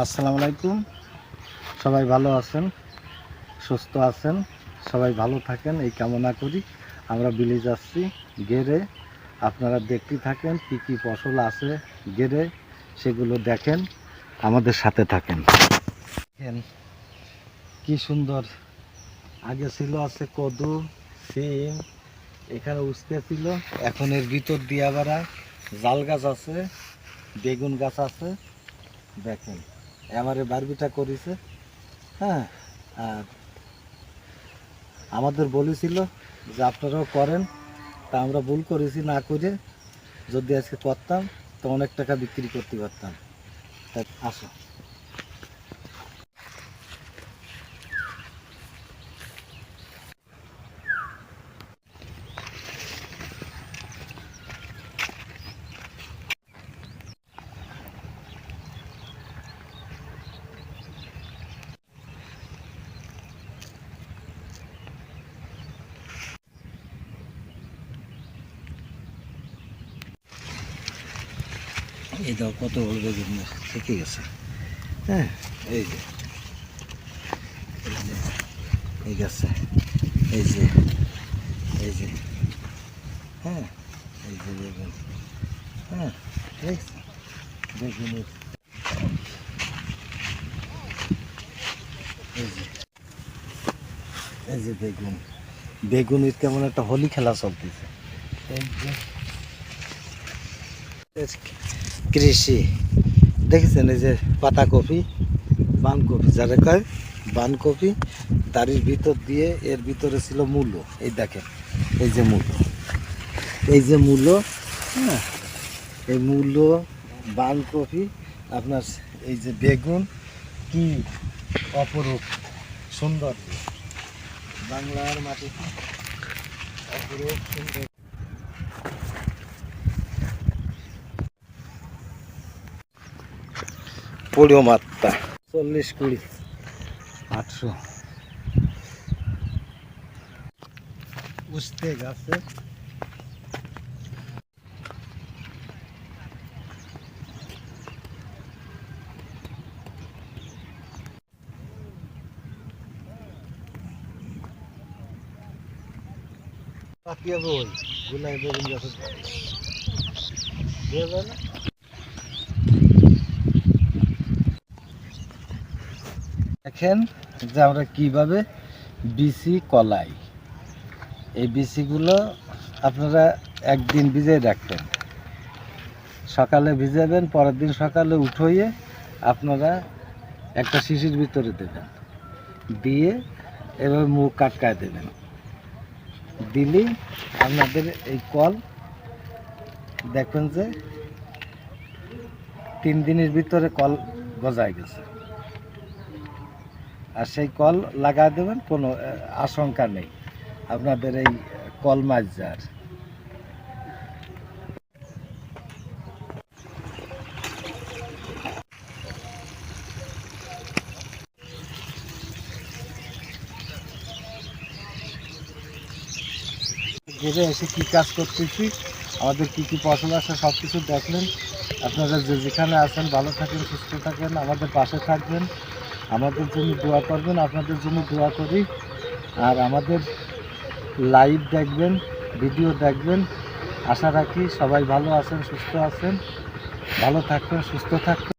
আসসালামু আলাইকুম। সবাই ভালো আছেন, সুস্থ আছেন, সবাই ভালো থাকেন এই কামনা করি। আমরা বিলে যাচ্ছি গেরে, আপনারা দেখতে থাকেন কি কি ফসল আছে গেরে, সেগুলো দেখেন, আমাদের সাথে থাকেন। দেখেন কি সুন্দর, আগে ছিল আছে কদু, সিম, এখানে উস্তে ছিল, এখন এর ভিতর দিয়ে আবার জাল গাছ আছে, বেগুন গাছ আছে। দেখেন এবারে বারবিটা করেছে। হ্যাঁ, আর আমাদের বলেছিল যে আপনারাও করেন, তা আমরা ভুল করেছি না করে, যদি আজকে করতাম তো অনেক টাকা বিক্রি করতে পারতাম। তাই আসো। এই দাও কত বড় বেগুন থেকে গেছে। হ্যাঁ, এই যে এই গাছে, এই যে এই যে, হ্যাঁ, এই যে বেগুন, হ্যাঁ, বেগুনের এই যে, এই যে বেগুন, বেগুনের কেমন একটা হোলি খেলা চলতেছে। এই যে কৃষি দেখেছেন, এই যে পাতাকপি, বাঁধকপি যারা কয় বাঁধকপি, তারির ভিতর দিয়ে এর ভিতরে ছিল মূলো। এই দেখেন, এই যে মূলো, এই যে মূলো, হ্যাঁ, এই মূলো, বাঁধকপি, আপনার এই যে বেগুন, কি অপরূপ সুন্দর বাংলার মাটিতে, অপরূপ সুন্দর। পড়িও মাত্রা 40 20 800 উস্তে গাছে। পাকিয়া বই গুলাই বেগুন গাছে দেখেন যে আমরা কিভাবে বিচি কলাই, এই বিচিগুলো আপনারা একদিন ভিজিয়ে রাখবেন, সকালে ভিজাবেন, পরের দিন সকালে উঠিয়ে আপনারা একটা শিশির ভিতরে দেবেন, দিয়ে এভাবে মুখ কাটকায় দেবেন, দিলেই আপনাদের এই কল দেখবেন যে 3 দিনের ভিতরে কল গজায় গেছে। আর সেই কল লাগায় দেবেন, কোনো আশঙ্কা নেই আপনাদের এই কল মাছ যার। ঘিরে এসে কী কাজ করতেছি, আমাদের কী কী ফসল আছে সব কিছু দেখলেন। আপনারা যে যেখানে আছেন ভালো থাকেন, সুস্থ থাকেন, আমাদের পাশে থাকবেন, আমাদের জন্য দোয়া করবেন, আপনাদের জন্য দোয়া করি। আর আমাদের লাইভ দেখবেন, ভিডিও দেখবেন, আশা রাখি সবাই ভালো আছেন, সুস্থ আছেন, ভালো থাকবেন, সুস্থ থাকবেন।